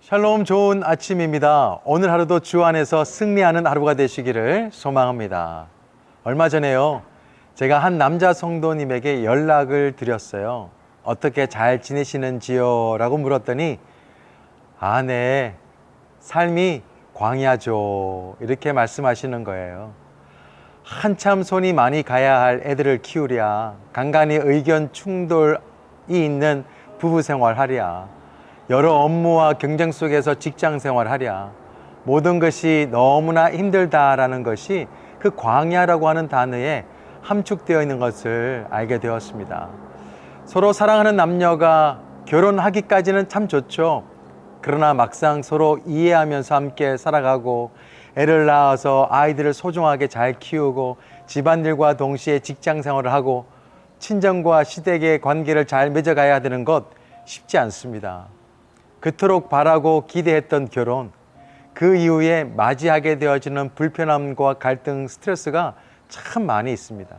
샬롬, 좋은 아침입니다. 오늘 하루도 주 안에서 승리하는 하루가 되시기를 소망합니다. 얼마 전에요, 제가 한 남자 성도님에게 연락을 드렸어요. 어떻게 잘 지내시는지요? 라고 물었더니 네, 삶이 광야죠, 이렇게 말씀하시는 거예요. 한참 손이 많이 가야 할 애들을 키우랴, 간간히 의견 충돌이 있는 부부 생활하랴, 여러 업무와 경쟁 속에서 직장 생활하랴, 모든 것이 너무나 힘들다라는 것이 그 광야라고 하는 단어에 함축되어 있는 것을 알게 되었습니다. 서로 사랑하는 남녀가 결혼하기까지는 참 좋죠. 그러나 막상 서로 이해하면서 함께 살아가고 애를 낳아서 아이들을 소중하게 잘 키우고 집안일과 동시에 직장 생활을 하고 친정과 시댁의 관계를 잘 맺어가야 되는 것 쉽지 않습니다. 그토록 바라고 기대했던 결혼, 그 이후에 맞이하게 되어지는 불편함과 갈등, 스트레스가 참 많이 있습니다.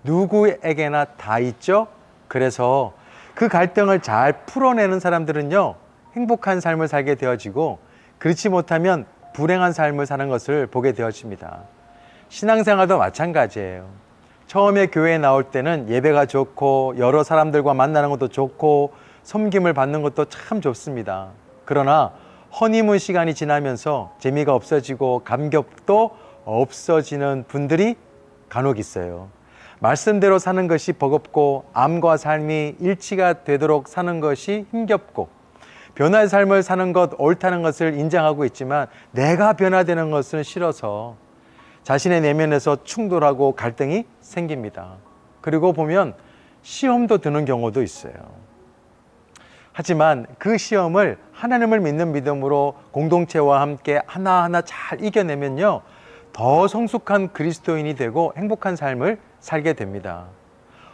누구에게나 다 있죠? 그래서 그 갈등을 잘 풀어내는 사람들은요, 행복한 삶을 살게 되어지고, 그렇지 못하면 불행한 삶을 사는 것을 보게 되어집니다. 신앙생활도 마찬가지예요. 처음에 교회에 나올 때는 예배가 좋고 여러 사람들과 만나는 것도 좋고 섬김을 받는 것도 참 좋습니다. 그러나 허니문 시간이 지나면서 재미가 없어지고 감격도 없어지는 분들이 간혹 있어요. 말씀대로 사는 것이 버겁고 암과 삶이 일치가 되도록 사는 것이 힘겹고, 변화의 삶을 사는 것 옳다는 것을 인정하고 있지만 내가 변화되는 것은 싫어서 자신의 내면에서 충돌하고 갈등이 생깁니다. 그리고 보면 시험도 드는 경우도 있어요. 하지만 그 시험을 하나님을 믿는 믿음으로 공동체와 함께 하나하나 잘 이겨내면요, 더 성숙한 그리스도인이 되고 행복한 삶을 살게 됩니다.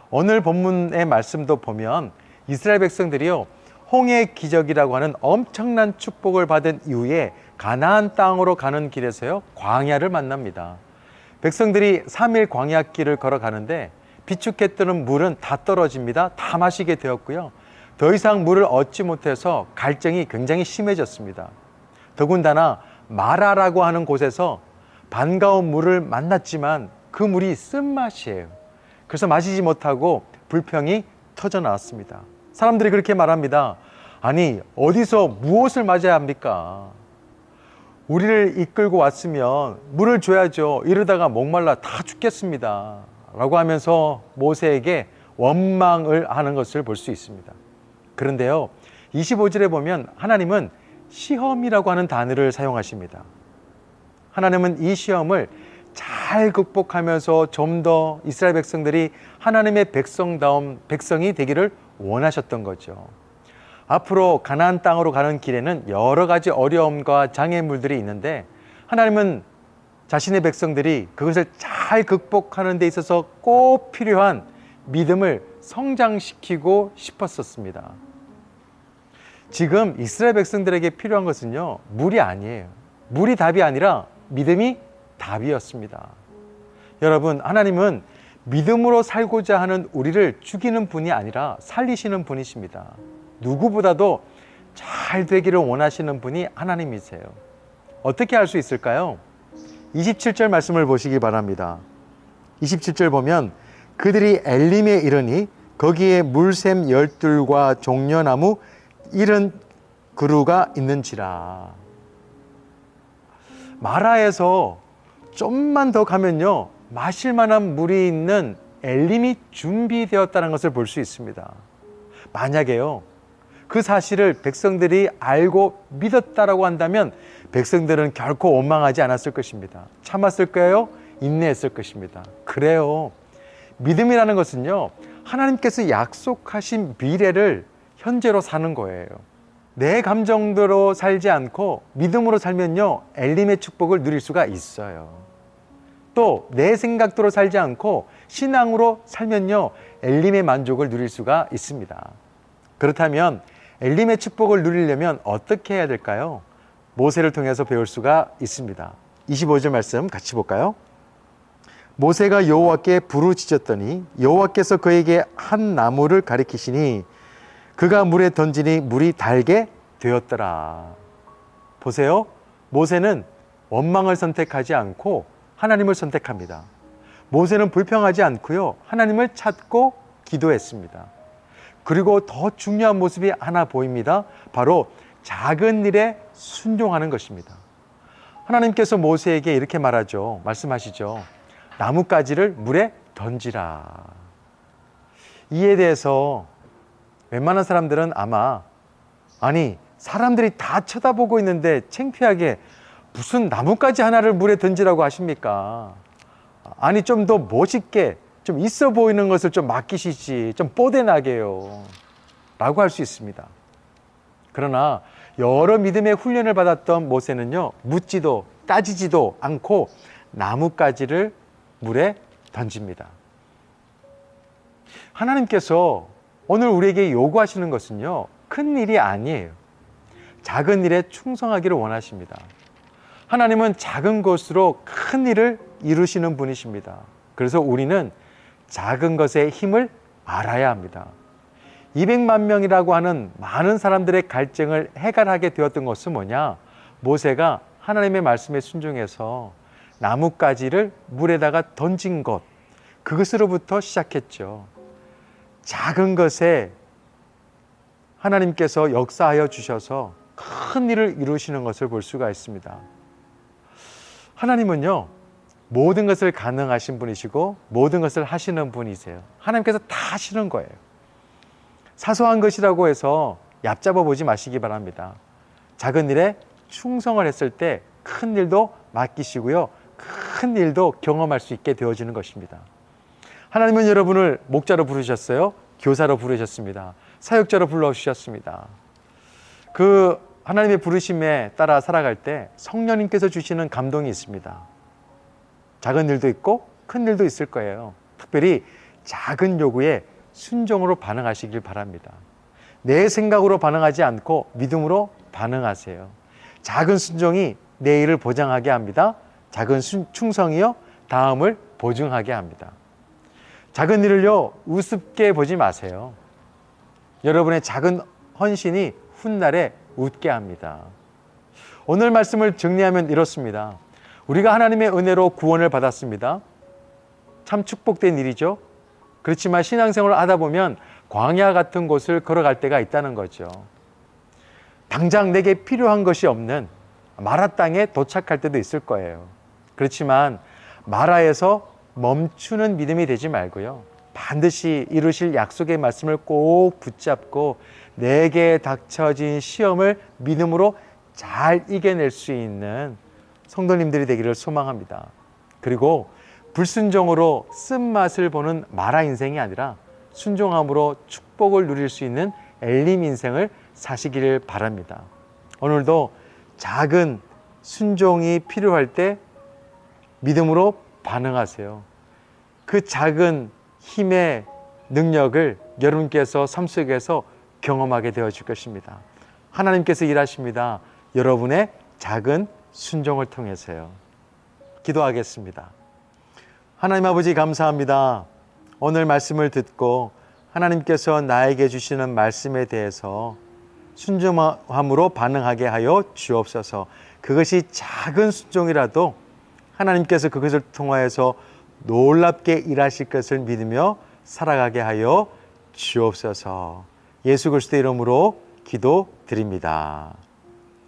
오늘 본문의 말씀도 보면 이스라엘 백성들이요, 홍해 기적이라고 하는 엄청난 축복을 받은 이후에 가나안 땅으로 가는 길에서요, 광야를 만납니다. 백성들이 3일 광야길을 걸어가는데 비축했던 물은 다 떨어집니다. 다 마시게 되었고요, 더 이상 물을 얻지 못해서 갈증이 굉장히 심해졌습니다. 더군다나 마라라고 하는 곳에서 반가운 물을 만났지만 그 물이 쓴맛이에요. 그래서 마시지 못하고 불평이 터져 나왔습니다. 사람들이 그렇게 말합니다. 아니, 어디서 무엇을 맞아야 합니까? 우리를 이끌고 왔으면 물을 줘야죠. 이러다가 목말라 다 죽겠습니다. 라고 하면서 모세에게 원망을 하는 것을 볼 수 있습니다. 그런데요, 25절에 보면 하나님은 시험이라고 하는 단어를 사용하십니다. 하나님은 이 시험을 잘 극복하면서 좀 더 이스라엘 백성들이 하나님의 백성다운 백성이 되기를 원하셨던 거죠. 앞으로 가나안 땅으로 가는 길에는 여러 가지 어려움과 장애물들이 있는데 하나님은 자신의 백성들이 그것을 잘 극복하는 데 있어서 꼭 필요한 믿음을 성장시키고 싶었었습니다. 지금 이스라엘 백성들에게 필요한 것은요, 물이 아니에요. 물이 답이 아니라 믿음이 답이었습니다. 여러분, 하나님은 믿음으로 살고자 하는 우리를 죽이는 분이 아니라 살리시는 분이십니다. 누구보다도 잘 되기를 원하시는 분이 하나님이세요. 어떻게 할 수 있을까요? 27절 말씀을 보시기 바랍니다. 27절 보면 그들이 엘림에 이르니 거기에 물샘 12과 종려나무 70그루가 있는지라. 마라에서 좀만 더 가면요, 마실 만한 물이 있는 엘림이 준비되었다는 것을 볼 수 있습니다. 만약에요, 그 사실을 백성들이 알고 믿었다라고 한다면 백성들은 결코 원망하지 않았을 것입니다. 참았을 거예요? 인내했을 것입니다. 그래요. 믿음이라는 것은요, 하나님께서 약속하신 미래를 현재로 사는 거예요. 내 감정대로 살지 않고 믿음으로 살면요, 엘림의 축복을 누릴 수가 있어요. 또 내 생각대로 살지 않고 신앙으로 살면요, 엘림의 만족을 누릴 수가 있습니다. 그렇다면 엘림의 축복을 누리려면 어떻게 해야 될까요? 모세를 통해서 배울 수가 있습니다. 25절 말씀 같이 볼까요? 모세가 여호와께 부르짖었더니 여호와께서 그에게 한 나무를 가리키시니 그가 물에 던지니 물이 달게 되었더라. 보세요. 모세는 원망을 선택하지 않고 하나님을 선택합니다. 모세는 불평하지 않고요. 하나님을 찾고 기도했습니다. 그리고 더 중요한 모습이 하나 보입니다. 바로 작은 일에 순종하는 것입니다. 하나님께서 모세에게 이렇게 말하죠. 말씀하시죠. 나뭇가지를 물에 던지라. 이에 대해서 웬만한 사람들은 아마 아니 사람들이 다 쳐다보고 있는데 창피하게 무슨 나뭇가지 하나를 물에 던지라고 하십니까? 아니 좀 더 멋있게 좀 있어 보이는 것을 좀 맡기시지 좀 뽀대나게요 라고 할 수 있습니다. 그러나 여러 믿음의 훈련을 받았던 모세는요 묻지도 따지지도 않고 나뭇가지를 물에 던집니다. 하나님께서 오늘 우리에게 요구하시는 것은요 큰 일이 아니에요. 작은 일에 충성하기를 원하십니다. 하나님은 작은 것으로 큰 일을 이루시는 분이십니다. 그래서 우리는 작은 것의 힘을 알아야 합니다. 200만 명이라고 하는 많은 사람들의 갈증을 해결하게 되었던 것은 뭐냐? 모세가 하나님의 말씀에 순종해서 나뭇가지를 물에다가 던진 것, 그것으로부터 시작했죠. 작은 것에 하나님께서 역사하여 주셔서 큰 일을 이루시는 것을 볼 수가 있습니다. 하나님은요 모든 것을 가능하신 분이시고 모든 것을 하시는 분이세요. 하나님께서 다 하시는 거예요. 사소한 것이라고 해서 얕잡아 보지 마시기 바랍니다. 작은 일에 충성을 했을 때 큰 일도 맡기시고요 큰 일도 경험할 수 있게 되어지는 것입니다. 하나님은 여러분을 목자로 부르셨어요. 교사로 부르셨습니다. 사역자로 불러주셨습니다. 그 하나님의 부르심에 따라 살아갈 때 성령님께서 주시는 감동이 있습니다. 작은 일도 있고 큰 일도 있을 거예요. 특별히 작은 요구에 순종으로 반응하시길 바랍니다. 내 생각으로 반응하지 않고 믿음으로 반응하세요. 작은 순종이 내일을 보장하게 합니다. 작은 충성이요 다음을 보증하게 합니다. 작은 일을요 우습게 보지 마세요. 여러분의 작은 헌신이 훗날에 웃게 합니다. 오늘 말씀을 정리하면 이렇습니다. 우리가 하나님의 은혜로 구원을 받았습니다. 참 축복된 일이죠. 그렇지만 신앙생활을 하다 보면 광야 같은 곳을 걸어갈 때가 있다는 거죠. 당장 내게 필요한 것이 없는 마라 땅에 도착할 때도 있을 거예요. 그렇지만 마라에서 멈추는 믿음이 되지 말고요. 반드시 이루실 약속의 말씀을 꼭 붙잡고 내게 닥쳐진 시험을 믿음으로 잘 이겨낼 수 있는 성도님들이 되기를 소망합니다. 그리고 불순종으로 쓴맛을 보는 마라 인생이 아니라 순종함으로 축복을 누릴 수 있는 엘림 인생을 사시기를 바랍니다. 오늘도 작은 순종이 필요할 때 믿음으로 반응하세요. 그 작은 힘의 능력을 여러분께서 삶 속에서 경험하게 되어질 것입니다. 하나님께서 일하십니다. 여러분의 작은 순종을 통해서요. 기도하겠습니다. 하나님 아버지 감사합니다. 오늘 말씀을 듣고 하나님께서 나에게 주시는 말씀에 대해서 순종함으로 반응하게 하여 주옵소서. 그것이 작은 순종이라도 하나님께서 그것을 통하여서 놀랍게 일하실 것을 믿으며 살아가게 하여 주옵소서. 예수 그리스도의 이름으로 기도드립니다.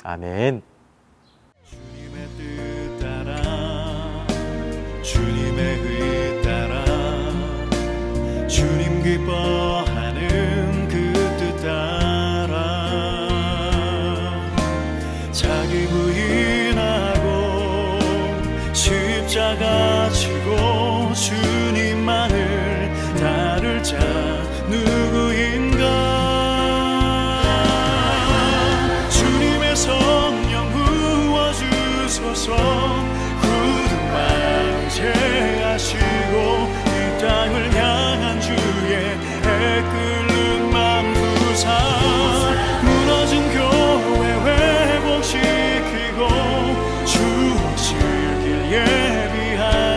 아멘. 주님의 뜻 따라 주님의 의 따라 주님 기뻐하는 그 뜻 따라 자기 부인하고 십자가 지고 주님만을 따를 자 누구인가. 주님의 성령 부어주소서. 굳은 마음 제하시고 이 땅을 향한 주의 해 끓는 맘 부사 무너진 교회 회복시키고 주 오실 길 예비하라.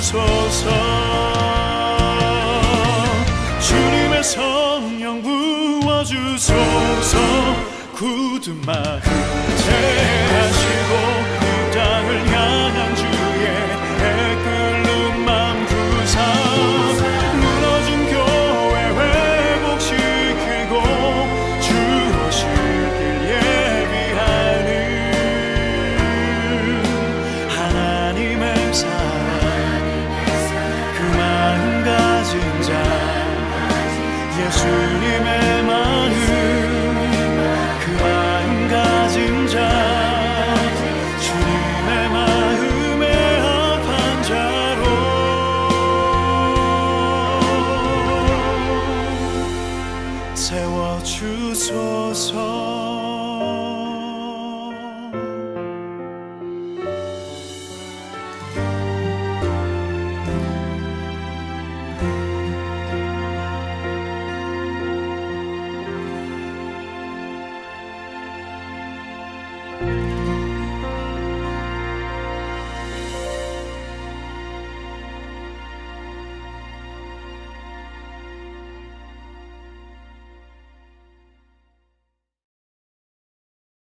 주소서. 주님의 성령 부어주소서. 굳은 마음 제하시고 이 땅을 향한 주의 끓는 맘 구사. 무너진 교회 회복시키고 주 오실 길 예비하는 하나님의 사랑, 그 마음 가진 자, 예수님의 마음, 그 마음 가진 자, 주님의 마음에 합한 자로 세워주소서.